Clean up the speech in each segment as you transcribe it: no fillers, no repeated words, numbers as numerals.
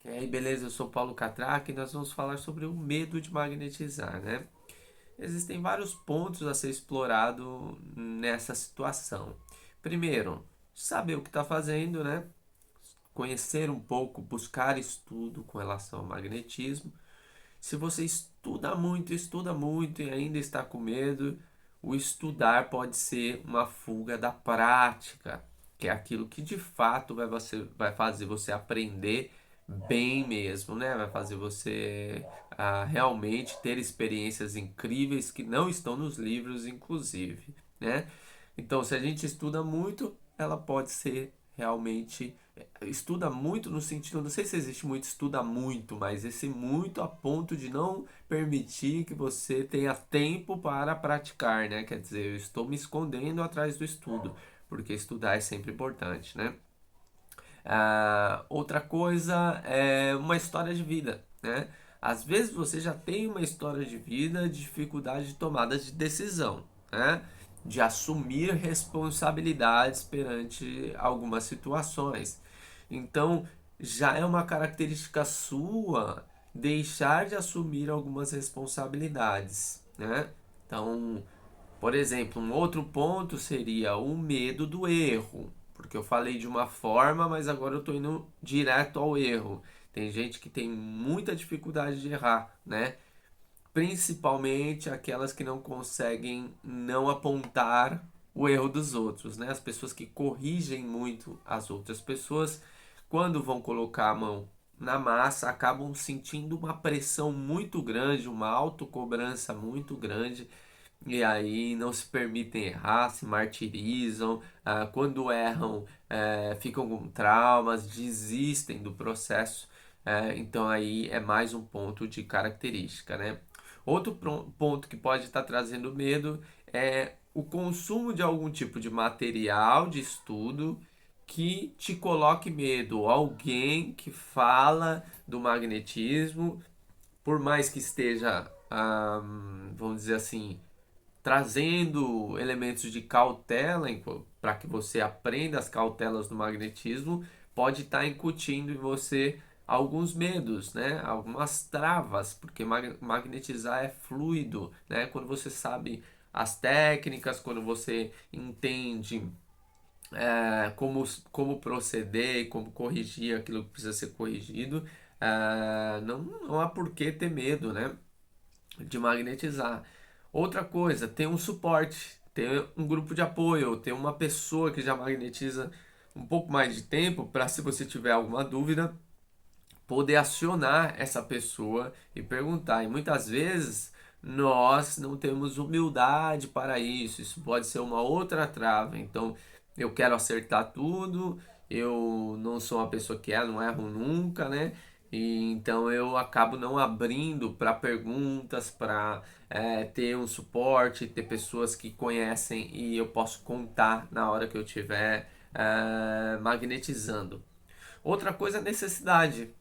E aí, beleza? Eu sou Paulo Catraca e nós vamos falar sobre o medo de magnetizar, né? Existem vários pontos a ser explorado nessa situação. Primeiro, saber o que está fazendo, né? Conhecer um pouco, buscar estudo com relação ao magnetismo. Se você estuda muito e ainda está com medo, o estudar pode ser uma fuga da prática, que é aquilo que de fato vai fazer você aprender bem mesmo, né? Vai fazer você realmente ter experiências incríveis que não estão nos livros, inclusive, né? Então, se a gente estuda muito, ela pode ser realmente estuda muito no sentido, não sei se existe muito estuda muito, mas esse muito a ponto de não permitir que você tenha tempo para praticar, né? Quer dizer, eu estou me escondendo atrás do estudo, porque estudar é sempre importante, né? Outra coisa é uma história de vida, né? Às vezes você já tem uma história de vida, de dificuldade de tomada de decisão, né? De assumir responsabilidades perante algumas situações. Então, já é uma característica sua deixar de assumir algumas responsabilidades, né? Então, por exemplo, um outro ponto seria o medo do erro, porque eu falei de uma forma, mas agora eu estou indo direto ao erro. Tem gente que tem muita dificuldade de errar, né? Principalmente aquelas que não conseguem não apontar o erro dos outros, né? As pessoas que corrigem muito as outras pessoas, quando vão colocar a mão na massa, acabam sentindo uma pressão muito grande, uma autocobrança muito grande e aí não se permitem errar, se martirizam, quando erram, ficam com traumas, desistem do processo. Então aí é mais um ponto de característica, né? Outro ponto que pode estar trazendo medo é o consumo de algum tipo de material de estudo que te coloque medo. Alguém que fala do magnetismo, por mais que esteja, vamos dizer assim, trazendo elementos de cautela para que você aprenda as cautelas do magnetismo, pode estar incutindo em você alguns medos, né? Algumas travas, porque magnetizar é fluido, né? Quando você sabe as técnicas, quando você entende como proceder, como corrigir aquilo que precisa ser corrigido, não há por que ter medo, né? De magnetizar. Outra coisa, ter um suporte, ter um grupo de apoio, ter uma pessoa que já magnetiza um pouco mais de tempo para, se você tiver alguma dúvida, poder acionar essa pessoa e perguntar. E muitas vezes nós não temos humildade para isso. Isso pode ser uma outra trava. Então, eu quero acertar tudo, eu não sou uma pessoa que não erro nunca, né? E então eu acabo não abrindo para perguntas, para ter um suporte, ter pessoas que conhecem e eu posso contar na hora que eu estiver magnetizando. Outra coisa é necessidade.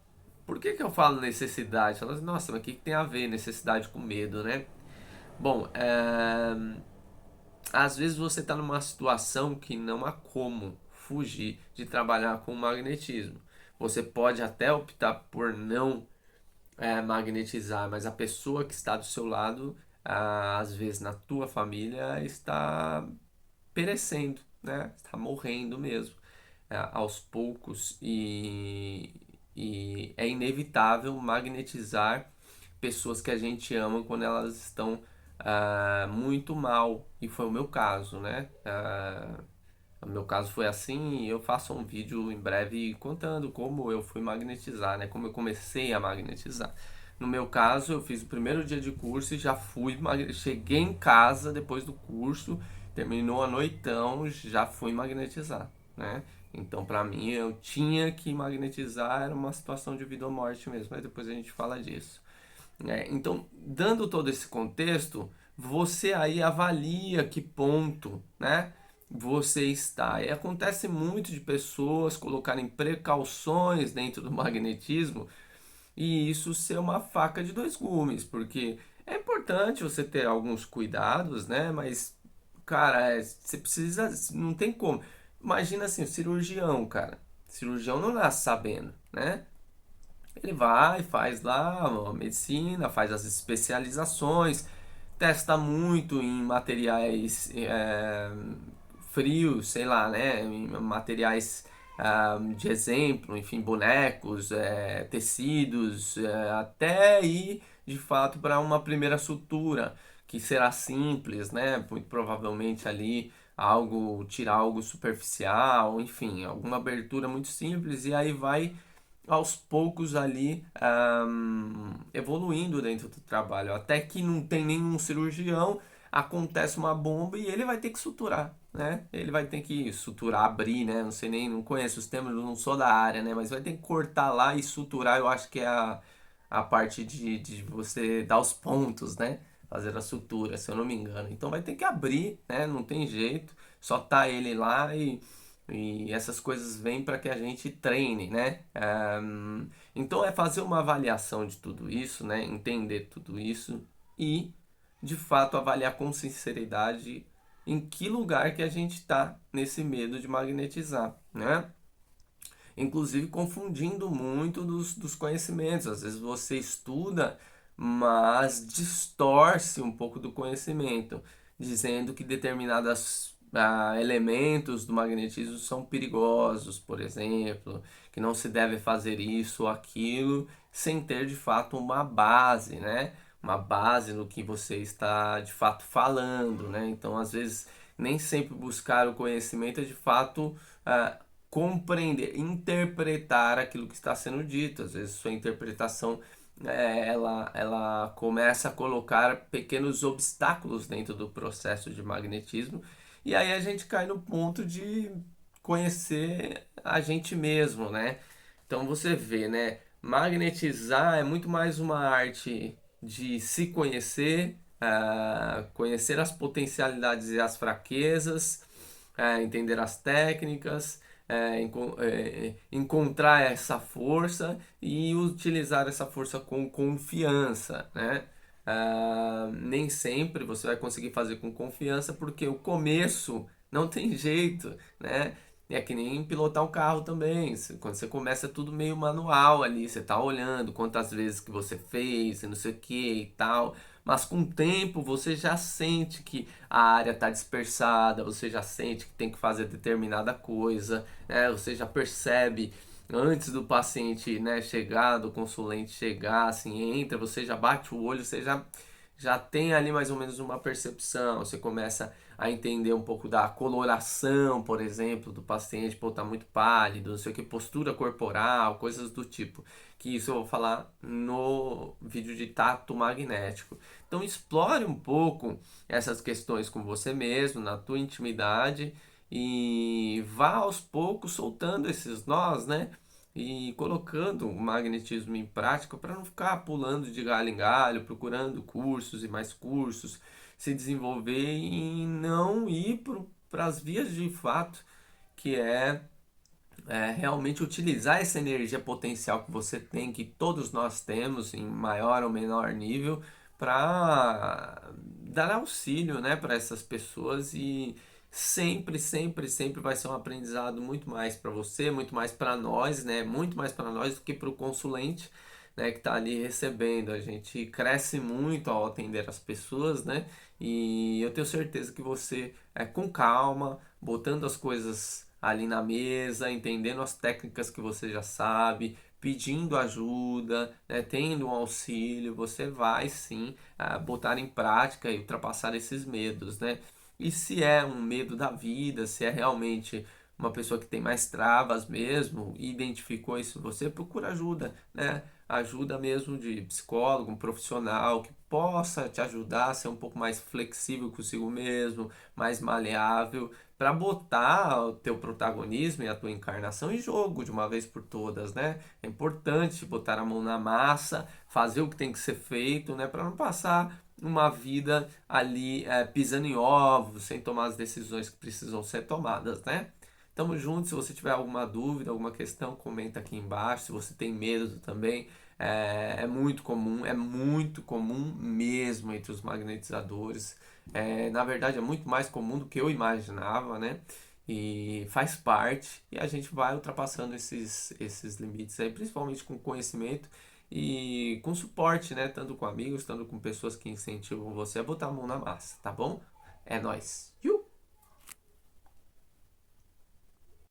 Por que eu falo necessidade? Falo assim, nossa, mas o que tem a ver necessidade com medo, né? Bom, às vezes você está numa situação que não há como fugir de trabalhar com magnetismo. Você pode até optar por não magnetizar, mas a pessoa que está do seu lado, às vezes na tua família, está perecendo, né? Está morrendo mesmo, aos poucos e é inevitável magnetizar pessoas que a gente ama quando elas estão muito mal. E foi o meu caso, né? O meu caso foi assim e eu faço um vídeo em breve contando como eu fui magnetizar, né? Como eu comecei a magnetizar. No meu caso, eu fiz o primeiro dia de curso e já cheguei em casa depois do curso, terminou a noitão, já fui magnetizar, né? Então, para mim, eu tinha que magnetizar, era uma situação de vida ou morte mesmo, mas depois a gente fala disso. Então, dando todo esse contexto, você aí avalia que ponto, né, você está. E acontece muito de pessoas colocarem precauções dentro do magnetismo e isso ser uma faca de dois gumes, porque é importante você ter alguns cuidados, né? Mas, cara, você precisa, não tem como. Imagina assim, o cirurgião, cara. O cirurgião não nasce sabendo, né? Ele vai, faz lá a medicina, faz as especializações, testa muito em materiais frios, sei lá, né? Em materiais de exemplo, enfim, bonecos, tecidos, até ir de fato para uma primeira sutura, que será simples, né? Muito provavelmente ali algo, tirar algo superficial, enfim, alguma abertura muito simples, e aí vai aos poucos ali evoluindo dentro do trabalho, até que não tem nenhum cirurgião, acontece uma bomba e ele vai ter que suturar, né? Ele vai ter que suturar, abrir, né? Não sei nem, não conheço os termos, não sou da área, né? Mas vai ter que cortar lá e suturar, eu acho que é a parte de você dar os pontos, né? Fazer a sutura, se eu não me engano. Então vai ter que abrir, né? Não tem jeito, só tá ele lá e essas coisas vêm para que a gente treine, né? Então é fazer uma avaliação de tudo isso, né? Entender tudo isso e, de fato, avaliar com sinceridade em que lugar que a gente está nesse medo de magnetizar, né? Inclusive confundindo muito dos conhecimentos. Às vezes você estuda, mas distorce um pouco do conhecimento, dizendo que determinados elementos do magnetismo são perigosos, por exemplo, que não se deve fazer isso ou aquilo, sem ter de fato uma base, né? Uma base no que você está de fato falando, né? Então, às vezes, nem sempre buscar o conhecimento é de fato ah, compreender, interpretar aquilo que está sendo dito. Às vezes sua interpretação ela começa a colocar pequenos obstáculos dentro do processo de magnetismo e aí a gente cai no ponto de conhecer a gente mesmo, né? Então você vê, né? Magnetizar é muito mais uma arte de se conhecer, conhecer as potencialidades e as fraquezas, entender as técnicas, encontrar essa força e utilizar essa força com confiança, né? Nem sempre você vai conseguir fazer com confiança porque o começo não tem jeito, né? É que nem pilotar um carro também. Quando você começa é tudo meio manual ali, você tá olhando quantas vezes que você fez, e não sei o que e tal. Mas com o tempo você já sente que a área está dispersada, você já sente que tem que fazer determinada coisa, né? Você já percebe antes do paciente, né, chegar, do consulente chegar, assim, entra, você já bate o olho, você já tem ali mais ou menos uma percepção, você começa a entender um pouco da coloração, por exemplo, do paciente, pô, tá muito pálido, não sei o que, postura corporal, coisas do tipo, que isso eu vou falar no vídeo de tato magnético. Então explore um pouco essas questões com você mesmo, na tua intimidade e vá aos poucos soltando esses nós, né? E colocando o magnetismo em prática para não ficar pulando de galho em galho, procurando cursos e mais cursos, se desenvolver e não ir para as vias de fato, que realmente utilizar essa energia potencial que você tem, que todos nós temos, em maior ou menor nível, para dar auxílio, né, para essas pessoas e sempre, sempre, sempre vai ser um aprendizado muito mais para você, muito mais para nós, né, muito mais para nós do que para o consulente, né, que está ali recebendo. A gente cresce muito ao atender as pessoas, né, e eu tenho certeza que você, com calma, botando as coisas ali na mesa, entendendo as técnicas que você já sabe, pedindo ajuda, né, tendo um auxílio, você vai sim botar em prática e ultrapassar esses medos, né? E se é um medo da vida, se é realmente uma pessoa que tem mais travas mesmo, e identificou isso em você, procura ajuda, né? Ajuda mesmo de psicólogo, um profissional que possa te ajudar a ser um pouco mais flexível consigo mesmo, mais maleável, para botar o teu protagonismo e a tua encarnação em jogo de uma vez por todas, né? É importante botar a mão na massa, fazer o que tem que ser feito, né? Para não passar uma vida ali pisando em ovos, sem tomar as decisões que precisam ser tomadas, né? Tamo junto. Se você tiver alguma dúvida, alguma questão, comenta aqui embaixo. Se você tem medo também, é muito comum mesmo entre os magnetizadores. Na verdade, é muito mais comum do que eu imaginava, né? e faz parte, e a gente vai ultrapassando esses limites aí, principalmente com conhecimento e com suporte, né? Tanto com amigos, tanto com pessoas que incentivam você a botar a mão na massa, tá bom? É nóis!